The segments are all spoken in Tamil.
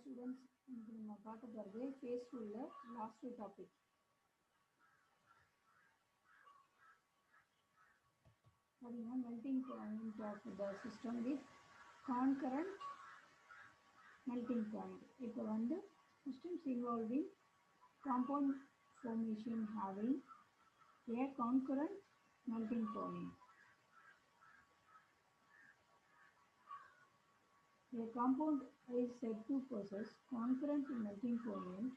ஸ்டூடெண்ட்ஸ் இன்னைக்கு நம்ம பார்க்க போகிறது ஃபேஸ் டூவில் லாஸ்ட் டாபிக். பார்த்தீங்கன்னா melting point of the system with concurrent melting point. இப்போ வந்து systems involving compound formation having a concurrent melting point. A compound is said to possess concurrent melting point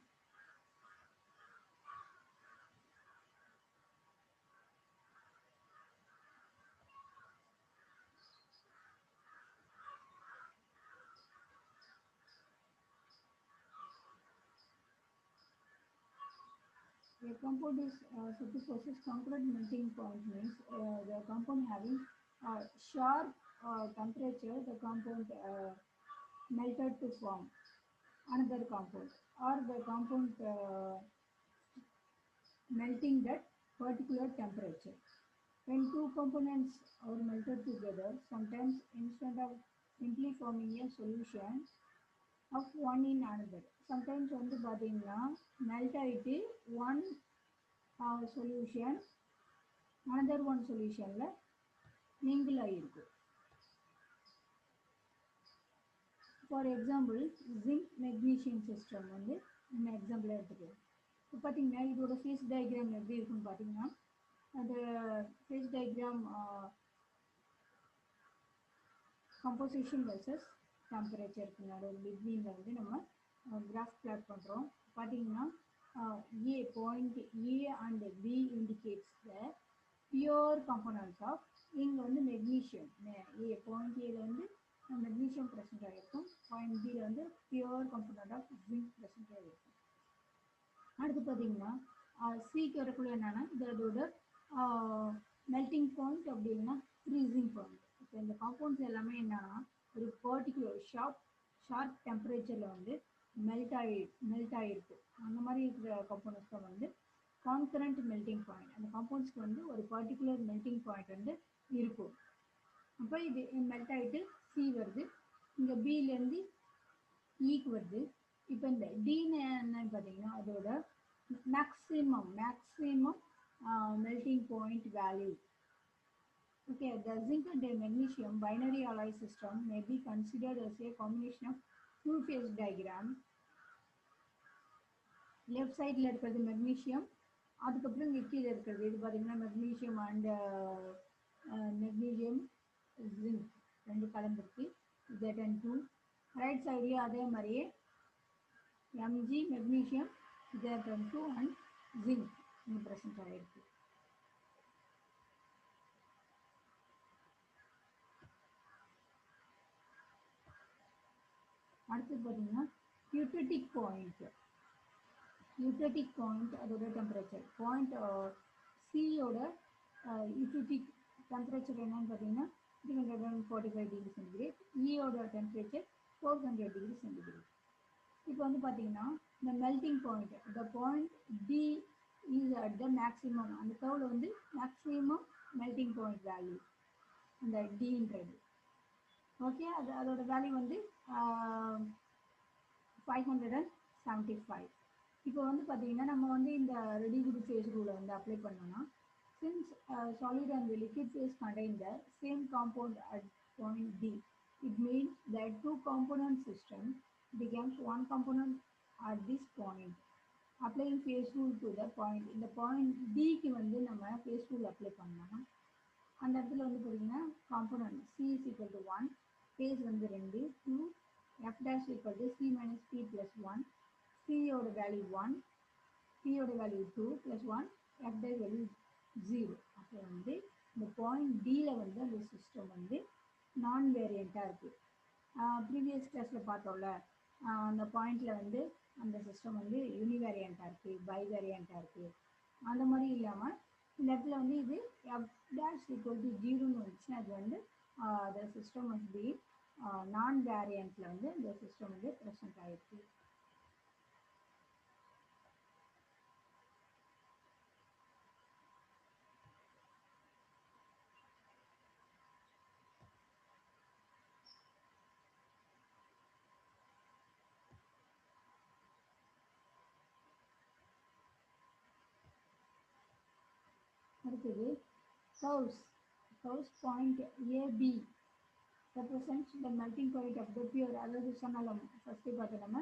A compound is said to possess concurrent melting point means the compound having sharp temperature, the compound melted to form another compound, or the compound melting that particular temperature. When two components are melted together, sometimes instead of simply forming a solution of one in another, sometimes வந்து பார்த்தீங்கன்னா மெல்ட் ஆகிட்டு one solution another one solutionல mingle ஆகிருக்கு. For example zinc magnesium system வந்து நம்ம எக்ஸாம்பிளாக எடுத்துக்கலாம். இப்போ பார்த்தீங்கன்னா இதோட ஃபேஸ் டயக்ராம் எப்படி இருக்குன்னு பார்த்தீங்கன்னா அந்த ஃபேஸ் டயக்ராம் கம்போசிஷன் வெர்சஸ் டெம்பரேச்சருக்கு நடுவில் பிட்வீனில் வந்து நம்ம கிராஃப் பிளாட் பண்ணுறோம். பார்த்தீங்கன்னா A point A and B indicates the pure components of இங்கே வந்து மெக்னீஷியம் A பாயிண்ட் ஏல வந்து மெக்னீஷியம் ப்ரெசென்ட் ஆகிருக்கும், பாயிண்ட் பியில் வந்து pure component of zinc present ஆகிருக்கும். அடுத்து பார்த்தீங்கன்னா சிக்கு வரக்குள்ள என்னன்னா இதோட மெல்டிங் பாயிண்ட் அப்படி இல்லைன்னா ஃப்ரீசிங் பாயிண்ட். இப்போ இந்த காம்பவுண்ட்ஸ் எல்லாமே என்னன்னா ஒரு பர்டிகுலர் ஷார்ப் டெம்பரேச்சரில் வந்து மெல்ட் ஆகிருக்கு. அந்த மாதிரி இருக்கிற காம்பவுண்ட்ஸ் தான் வந்து கான்கரண்ட் மெல்டிங் பாயிண்ட். அந்த காம்பவுண்ட்ஸ்க்கு வந்து ஒரு பர்டிகுலர் மெல்டிங் பாயிண்ட் வந்து இருக்கும். அப்போ இது மெல்ட் ஆகிட்டு சி வருது, இங்கே பியிலேருந்து ஈக்கு வருது. இப்போ இந்த டீன்னு என்னன்னு பார்த்தீங்கன்னா அதோட maximum melting point value. Okay, the zinc and the magnesium binary alloy system may be considered as a combination of two phase diagram. Left சைடில் இருக்கிறது மெக்னீஷியம், அதுக்கப்புறம் இங்கே கீழே இருக்கிறது இது பார்த்தீங்கன்னா மெக்னீஷியம் அண்ட் மெக்னீஷியம் ஜிங்க் ரெண்டு கலந்துருக்கு Z2. ரைட் சைட்லேயும் அதே மாதிரியே Mg magnesium Z2 and zinc இங்கே ப்ரெசென்ட் ஆகிருக்கு. அடுத்து பார்த்தீங்கன்னா யூட்டடிக் பாயிண்ட் அதோட டெம்பரேச்சர் பாயிண்ட் சியோட யூட்டடிக் டெம்பரேச்சர் என்னன்னு பார்த்தீங்கன்னா 345 டிகிரி சென்டிகிரேட், ஈயோட டெம்பரேச்சர் 400 டிகிரி சென்டிகிரேட். இப்போ வந்து பார்த்தீங்கன்னா இந்த melting point the point T is at the maximum, அந்த கர்வில் வந்து மேக்ஸிமம் மெல்டிங் பாயிண்ட் வேல்யூ அந்த டின்றது. ஓகே, அதோட வேல்யூ வந்து 575. இப்போ வந்து பார்த்தீங்கன்னா நம்ம வந்து இந்த ரெடியூஸ்டு ஃபேஸ் ரூலை வந்து அப்ளை பண்ணோம்னா since solid and liquid phase contain the same compound at point D, it means that two component system becomes one component at this point. Applying phase rule to the point, இந்த point D க்கு வந்து நம்ம phase rule apply பண்ணோம்னா அந்த இடத்துல வந்து பார்த்தீங்கன்னா component C is equal to 1, phase வந்து 2, 2, F dash equal to C minus P plus 1, C ஓட வேல்யூ 1, P ஓட value 2 plus 1, F dash value 0. அப்போ வந்து இந்த பாயிண்ட் டியில் வந்து அந்த சிஸ்டம் வந்து நான் வேரியண்ட்டாக இருக்குது. ப்ரீவியஸ் கிளாஸில் பார்த்தோம்ல அந்த பாயிண்டில் வந்து அந்த சிஸ்டம் வந்து யூனிவேரியண்ட்டாக இருக்குது, பை வேரியண்ட்டாக இருக்குது. அந்த மாதிரி இல்லாமல் இந்த இடத்துல வந்து இது எஃப் டேஷ் ஈக்குவல் டு 0ன்னு வந்துச்சுன்னா அது வந்து த சிஸ்டம் மஸ்ட் பி நான் வேரியண்ட்டில் வந்து இந்த சிஸ்டம் வந்து ப்ரெசென்ட் ஆகிருக்கு. அடுத்தது curves. Curves point AB represents the melting point of the pure, அதாவது சொன்னாலும் ஃபர்ஸ்ட் பார்த்து நம்ம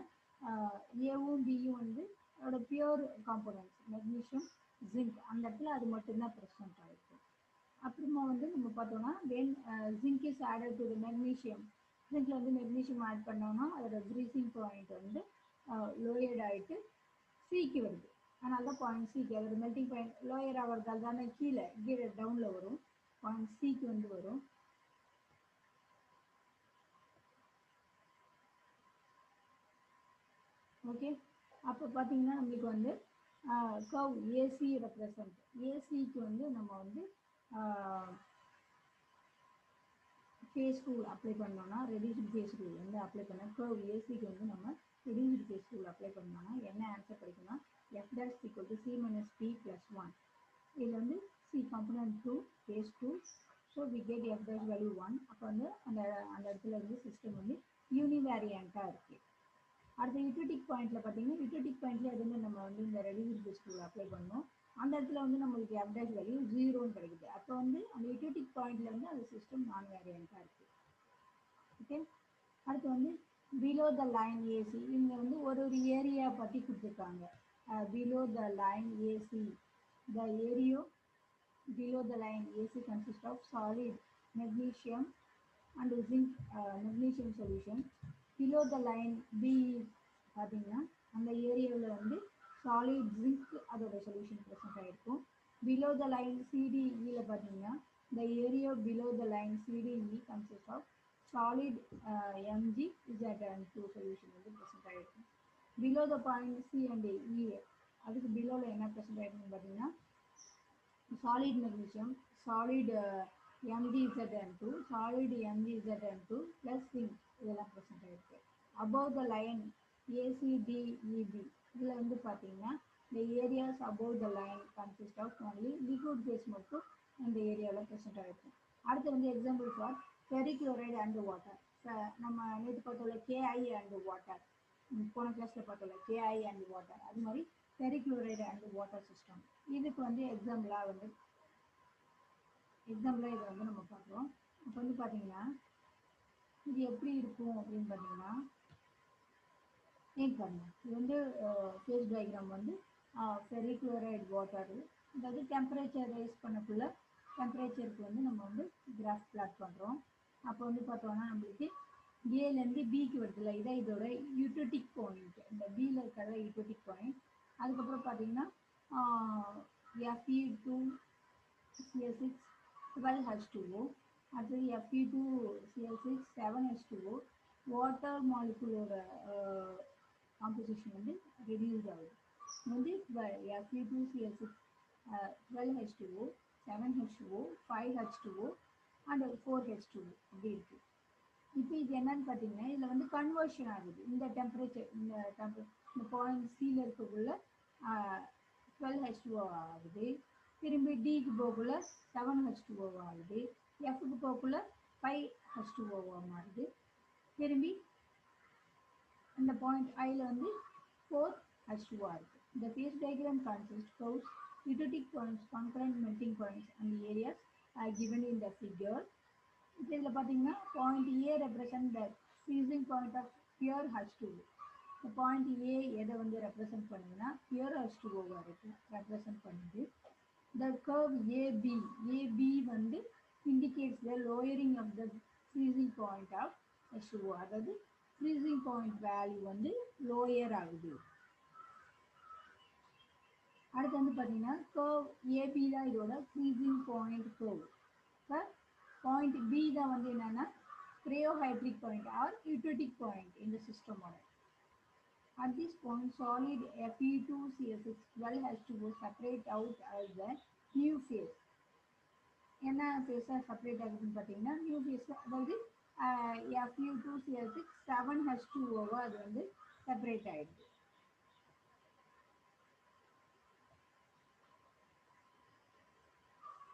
ஏவும் பியும் வந்து அதோட பியூர் காம்போனன்ட்ஸ் மெக்னீஷியம் ஜிங்க், அந்த இடத்துல அது மட்டும்தான் ப்ரெசென்ட் ஆகிருக்கு. அப்புறமா வந்து நம்ம பார்த்தோம்னா when zinc is added to magnesium, ஜிங்க்ல வந்து மெக்னீஷியம் ஆட் பண்ணோம்னா அதோட ப்ரீசிங் பாயிண்ட் வந்து லோயர்ட் ஆகிட்டு சிக்கு வருது. அதனால தான் பாயிண்ட் சிக்கு அதோட மெல்டிங் பாயிண்ட் லோயர் ஆகிறதால தானே கீழே டவுனில் வரும், பாயிண்ட் சிக்கு வந்து வரும். ஓகே, அப்போ பார்த்தீங்கன்னா நம்மளுக்கு வந்து கர்வ் ஏசி ரெப்ரசன்ட், ஏசிக்கு வந்து நம்ம வந்து ஃபேஸ் ரூல் அப்ளை பண்ணோம்னா, ரெடியூஸ்டு ஃபேஸ் ரூல் வந்து அப்ளை பண்ண கர்வ் ஏசிக்கு வந்து நம்ம ரெடியூஸ்டு ஃபேஸ் ரூல் அப்ளை பண்ணோம்னா என்ன ஆன்சர் கிடைக்கும்னா F dash equal to C minus P plus 1. இதில் வந்து C component 2 phase 2, so we get F dash value 1. அப்போ வந்து அந்த இடத்துல வந்து சிஸ்டம் வந்து யூனிவேரியண்ட்டாக இருக்குது. அடுத்த யூட்டோடிக் பாயிண்ட்ல பார்த்தீங்கன்னா யூட்டோடிக் பாயிண்ட்ல எதுவுமே நம்ம வந்து இந்த ரெடியூஸ்டு ஃபேஸ் ரூல் அப்ளை பண்ணோம், அந்த இடத்துல வந்து நம்மளுக்கு எஃப் டேஷ் வேல்யூ 0ன்னு கிடைக்குது. அப்போ வந்து அந்த யூட்டோடிக் பாயிண்ட்ல வந்து அந்த சிஸ்டம் நான் வேரியண்ட்டாக இருக்குது. ஓகே, அடுத்து வந்து பிலோ த லைன் ஏசி, இங்கே வந்து ஒரு ஏரியா பற்றி கொடுத்துருக்காங்க. Below the line AC, the area below the line AC consists of solid magnesium and zinc magnesium solution. Below the line B பார்த்தீங்கன்னா அந்த ஏரியாவில் வந்து சாலிட் ஜிங்க் அதோட சொல்யூஷன் ப்ரெசென்ட் ஆகிருக்கும். பிலோ த லைன் சிடிஇயில் பார்த்தீங்கன்னா the area below the line CDE consists of solid MgZn2 solution வந்து ப்ரெசென்ட் ஆகிருக்கும். Below the point C and E, அதுக்கு பிலோவில் என்ன ப்ரெசென்ட் ஆகிருக்குன்னு பார்த்தீங்கன்னா solid magnesium, solid MgZn2, solid MgZn2 plus zinc இதெல்லாம் ப்ரெசென்ட் ஆகிருக்கு. above the line ACDEB இதில் வந்து பார்த்தீங்கன்னா the areas above the line consist of only liquid phase மட்டும் இந்த ஏரியாவில் ப்ரெசென்ட் ஆகிருக்கும். அடுத்து வந்து எக்ஸாம்பிள் ஃபார் ஃபெரிக்ளோரைடு அண்ட் வாட்டர், நம்ம நேற்று பார்த்தோம்ல KI அண்ட் வாட்டர், போன கிளாஸில் பார்த்தோம்ல KI அண்ட் வாட்டர், அது மாதிரி ஃபெரிக்ளோரைடு அண்ட் வாட்டர் சிஸ்டம். இதுக்கு வந்து எக்ஸாம்பிளாக இதை வந்து நம்ம பார்க்குறோம். இப்போ வந்து பார்த்தீங்கன்னா இது எப்படி இருக்கும் அப்படின்னு பார்த்தீங்கன்னா பாருங்க, இது வந்து ஃபேஸ் டயக்ராம் வந்து ஃபெரிக்ளோரைடு வாட்டர், அதாவது டெம்பரேச்சர் ரைஸ் பண்ணக்குள்ள டெம்பரேச்சருக்கு வந்து நம்ம வந்து கிராஃப் பிளாட் பண்ணுறோம். அப்போ வந்து பார்த்தோம்னா நம்மளுக்கு ஏலேருந்து பிக்கு வருதுல்ல, இதான் இதோட யூட்டோடிக் பாயிண்ட், இந்த பியில் இருக்கிறத யூட்டோடிக் பாயிண்ட். அதுக்கப்புறம் பார்த்தீங்கன்னா Fe2Cl6 12H2O, அடுத்தது Fe2Cl6 7H2O, வாட்டர் மாலிகுலோட காம்போசிஷன் வந்து ரெடியூஸ் ஆகுது. வந்து Fe2Cl6 12H2O, 7H2O, 5H2O and 4H2O அப்படி இருக்கு. இப்போ இது என்னன்னு பார்த்தீங்கன்னா இதில் வந்து கன்வர்ஷன் ஆகுது, இந்த டெம்பரேச்சர் இந்த பாயிண்ட் சியில் இருக்கக்குள்ள 12H2O ஆகுது, திரும்பி டிக்கு போகக்குள்ள 7H2O ஆகுது, எஃப்க்கு போகக்குள்ள 5H2O மாறுது, திரும்பி இந்த பாயிண்ட் ஐயில் வந்து 4H2O இருக்கு. The phase diagram consists of யூட்டோடிக் points, concurrent melting points and the areas are given in the figure. இதில் பார்த்தீங்கன்னா point A represent the freezing point of pure H2O. இந்த பாயிண்ட் ஏ எதை வந்து ரெப்ரசன்ட் பண்ணுதுன்னா பியூர் H2O ரெப்ரசன்ட் பண்ணுது. த கர்வ் ஏபி வந்து indicates the lowering of the freezing point of H2O, அதாவது ஃப்ரீசிங் பாயிண்ட் வேல்யூ வந்து லோயர் ஆகுது. அடுத்து வந்து பார்த்தீங்கன்னா கர்வ் ஏபி தான் இதோட freezing point curve. Point B தான் வந்து என்னன்னா cryohydric point or eutectic point இந்த சிஸ்டமோட. At this point, solid Fe2Cl6 12H2O separate out as the new phase. என்ன ஃபேஸாக செப்பரேட் ஆகுதுன்னு பார்த்தீங்கன்னா நியூ ஃபேஸில், அதாவது Fe2Cl6 7H2O அது வந்து செப்பரேட் ஆகிடுது.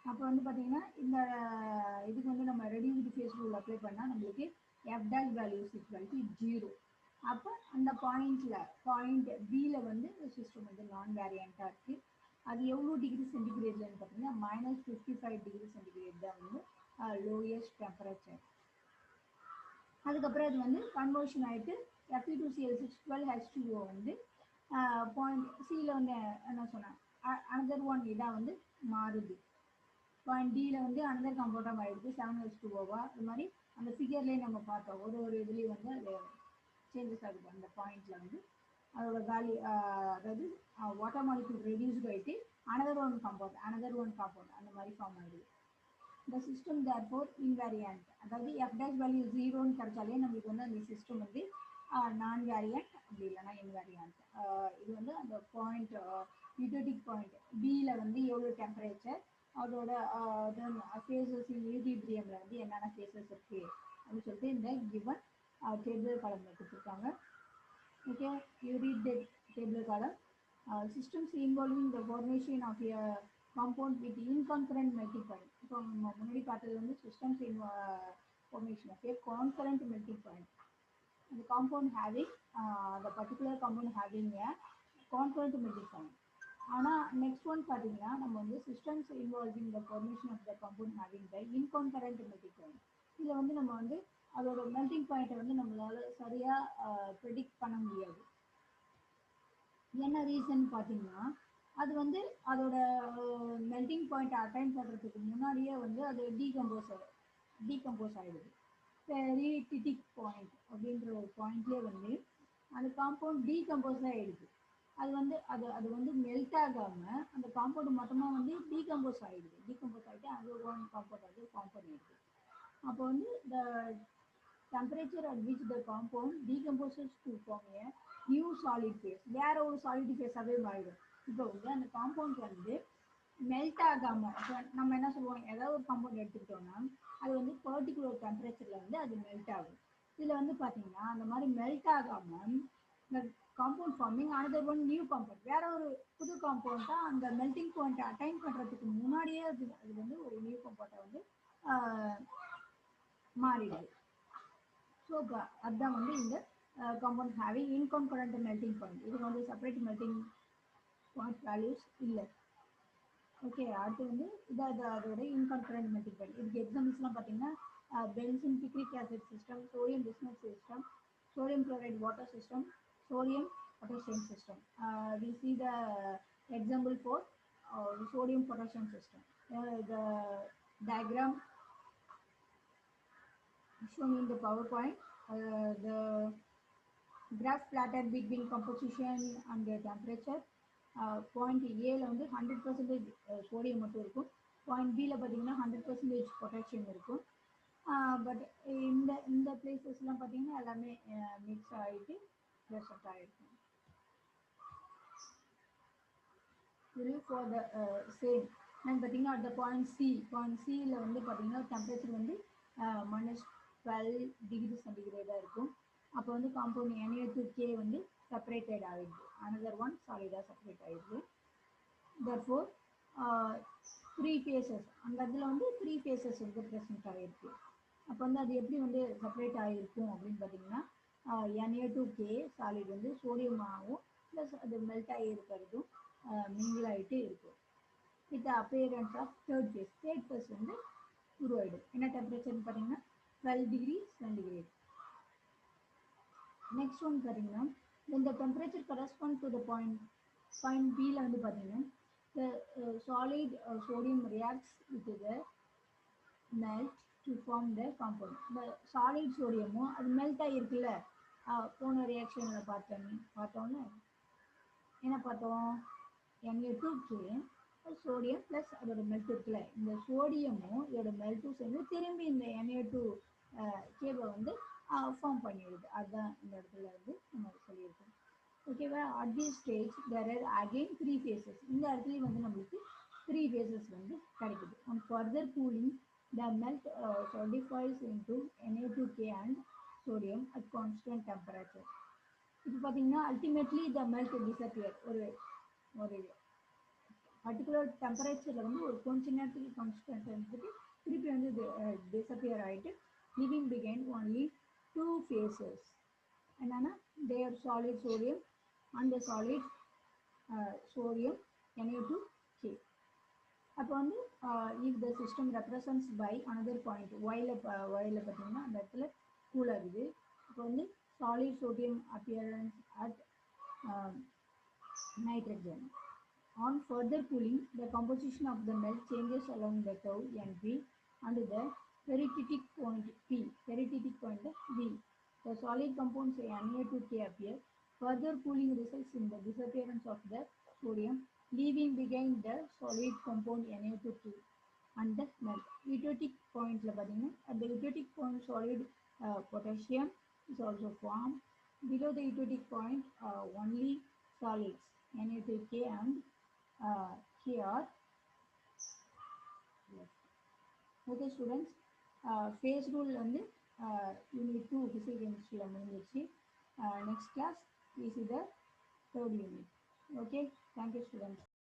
அப்போ வந்து பார்த்தீங்கன்னா இந்த இதுக்கு வந்து நம்ம ரெடியூஸ்டு ஃபேஸ் ரூல் அப்ளை பண்ணால் நம்மளுக்கு F dash values equal to 0. அப்போ அந்த பாயிண்ட் பியில் வந்து சிஸ்டம் வந்து நான் வேரியண்ட்டாக இருக்குது. அது எவ்வளோ டிகிரி சென்டிகிரேட்லன்னு பார்த்தீங்கன்னா -55 டிகிரி சென்டிகிரேட் தான் வந்து லோயஸ்ட் டெம்பரேச்சர். அதுக்கப்புறம் அது வந்து கன்வர்ஷன் ஆகிட்டு Fe2Cl612H2O வந்து பாயிண்ட் சியில் வந்து என்ன சொன்னேன் அனதர் ஒன் இதாக வந்து மாறுது. பாயிண்ட் டியில் வந்து அனதர் காம்பவுண்டாக மாறிடுது 7H2Oவா. அது மாதிரி அந்த ஃபிகர்லேயே நம்ம பார்த்தோம் ஒரு இதுலேயும் வந்து அது சேஞ்சஸ் ஆகுது. அந்த பாயிண்டில் வந்து அதோட வேல்யூ அதாவது வாட்டர் மாலிக்யூல் ரெடியூஸ்ட் ஆகிட்டு அனதர் ஒன் காம்பவுண்ட் அந்த மாதிரி ஃபார்ம் ஆகிடுது. இந்த சிஸ்டம் தேர்ஃபோர் இன்வேரியன்ட், அதாவது f dash வேல்யூ 0ன்னு கிடைச்சாலே நம்மளுக்கு வந்து அந்த சிஸ்டம் வந்து நான் வேரியன்ட், அப்படி இல்லைன்னா இன்வேரியன்ட். இது வந்து அந்த பாயிண்ட் யூட்டோடிக் பாயிண்ட் பியில் வந்து எவ்வளோ டெம்பரேச்சர், அதோட ஃபேஸஸ் ஈக்லிபிரியமில் வந்து என்னென்ன ஃபேஸஸ் இருக்குது அப்படின்னு சொல்லிட்டு இந்த கிவன் டேபிள் காலமில் கொடுத்துருக்காங்க. Okay, you read the table column. Systems involving the formation of a compound with inconcurrent melting point. இப்போ முன்னாடி பார்த்தது வந்து systems in formation of a concurrent melting point. The compound having the particular compound having a concurrent melting point. ஆனால் நெக்ஸ்ட் ஒன் பார்த்தீங்கன்னா நம்ம வந்து systems involving the formation of the compound having the inconcurrent melting point. இதில் வந்து நம்ம வந்து அதோட மெல்டிங் பாயிண்ட்டை வந்து நம்மளால சரியாக ப்ரெடிக்ட் பண்ண முடியாது. என்ன ரீசன் பார்த்தீங்கன்னா அது வந்து அதோட மெல்டிங் பாயிண்ட்டை அட்டைன் பண்ணுறதுக்கு முன்னாடியே வந்து அது டீகம்போஸ் ஆகிடுது. பெரிடிக் பாயிண்ட் அப்படின்ற ஒரு பாயிண்ட்லேயே வந்து அந்த காம்பவுண்ட் டீகம்போஸ் ஆகிடுது. அது வந்து மெல்ட் ஆகாமல் அந்த காம்பவுண்ட் மொத்தமாக வந்து டீகம்போஸ் ஆகிட்டு அது ஒன் காம்பவுண்ட் வந்து ஃபார்ம் பண்ணிடுது. அப்போ வந்து the temperature at which the compound decomposes to form a new solid phase, வேற ஒரு சாலிட் ஃபேஸாகவே மாறிடும். இப்போ வந்து அந்த காம்பவுண்ட் வந்து மெல்ட் ஆகாமல், நம்ம என்ன சொல்லுவோம், ஏதாவது ஒரு காம்பவுண்ட் எடுத்துக்கிட்டோம்னா அது வந்து பர்டிகுலர் டெம்பரேச்சரில் வந்து அது மெல்ட் ஆகும். இதில் வந்து பார்த்தீங்கன்னா அந்த மாதிரி மெல்ட் ஆகாமல் இந்த compound forming another one new compound, வேற ஒரு புது காம்பவுண்ட் தான் அந்த மெல்டிங் பாயிண்ட்டை அட்டைன் பண்ணுறதுக்கு முன்னாடியே அது வந்து ஒரு நியூ காம்பவுண்டை வந்து மாறிடுது. ஸோ அதுதான் வந்து இந்த காம்பவுண்ட் ஹேவிங் இன்கான்கரண்ட் மெல்டிங் பாயிண்ட். இது வந்து செப்பரேட் மெல்டிங் பாயிண்ட் வேல்யூஸ் இல்லை. ஓகே, அடுத்து வந்து அதோட இன்கான்கரண்ட் மெல்டிங் பாயிண்ட். இதுக்கு எக்ஸாம்பிள்ஸ்லாம் பார்த்தீங்கன்னா benzene picric acid system, sodium bismuth system, sodium chloride water system, sodium potassium system. We see the example for sodium potassium system. The diagram shown in the PowerPoint. The graph plotted between composition and the temperature. Point A வந்து 100% சோடியம் மட்டும் இருக்கும். பாயிண்ட் பியில் பார்த்தீங்கன்னா 100% பொட்டாசியம் இருக்கும். பட் இந்த பிளேசஸ்லாம் பார்த்தீங்கன்னா எல்லாமே மிக்ஸ் ஆகிட்டு ப்ரெசென்ட் ஆகிருக்கும். இது ஃபார் த சேம் நான் பார்த்தீங்கன்னா அந்த பாயிண்ட் சியில் வந்து பார்த்தீங்கன்னா டெம்பரேச்சர் வந்து -12 டிகிரி சென்டிகிரேடாக இருக்கும். அப்போ வந்து காம்பவுண்ட் Na2K வந்து செப்பரேட்டட் ஆகிடுது, அனதர் ஒன் சாலிடாக செப்பரேட் ஆகிடுது. therefore 3 phases, அந்த இடத்துல வந்து 3 phases வந்து ப்ரெசென்ட் ஆகிருக்கு. அப்போ வந்து அது எப்படி வந்து செப்பரேட் ஆகிருக்கும் அப்படின்னு பார்த்தீங்கன்னா Na2K சாலிட் வந்து சோடியமாகவும் ப்ளஸ் அது மெல்ட் ஆகி இருக்கிறதும் மிங்கிள் ஆகிட்டு இருக்கும். With appearance of third phase வந்து உருவாயிடும். என்ன டெம்பரேச்சர்னு பார்த்தீங்கன்னா 12 டிகிரி சென்டிகிரேட். நெக்ஸ்ட் ஒன் பார்த்தீங்கன்னா இந்த temperature correspond to the point பியில் வந்து பார்த்தீங்கன்னா the solid sodium reacts with the melt to form the compound. இந்த சாலிட் சோடியமும் அது மெல்ட் ஆகிருக்குல்ல, போன ரியாக்ஷனில் பார்த்தோம்ல என்ன பார்த்தோம், Na2K சோடியம் ப்ளஸ் அதோட மெல்ட் இருக்குல்ல, இந்த சோடியமும் இதோட மெல்ட்டும் சேர்ந்து திரும்பி இந்த Na2Kவை வந்து ஃபார்ம் பண்ணிடுது. அதுதான் இந்த இடத்துல வந்து நம்ம சொல்லியிருக்கோம். ஓகேவா, at this stage there are again 3 phases. இந்த இடத்துலையும் வந்து நம்மளுக்கு 3 phases வந்து கிடைக்குது. And further cooling the melt solidifies into Na2K and sodium at constant temperature. இப்போ பார்த்தீங்கன்னா அல்டிமேட்லி த மெல்ட் டிஸப்பியர். ஒரு பர்டிகுலர் டெம்பரேச்சரில் வந்து ஒரு கொஞ்ச நேரத்துக்கு கான்ஸ்டன்ட் வந்துட்டு திருப்பி வந்து டிஸப்பியர் ஆகிட்டு லிவிங் பிகைன் ஒன்லி 2 phases. என்னன்னா there solid sodium and the solid sodium Na2K. அப்போ வந்து if the system represents by another point while பார்த்தீங்கன்னா அந்த இடத்துல கூல் ஆகுது. இப்போ வந்து solid sodium appearance at nitrogen. On further cooling, the composition of the melt changes along the curve NP and the periodic point P, periodic point V. The solid compounds Na2K appear. Further cooling results in the disappearance of the sodium, leaving behind the solid compound Na2K and the melt. Eutectic point at the eutectic point solid potassium is also formed. Below the eutectic point, only solids Na2K and here. Okay students, phase rule வந்து unit 2 physical chemistry முடிஞ்சிருச்சு. Next class we see the third unit. Okay, thank you students.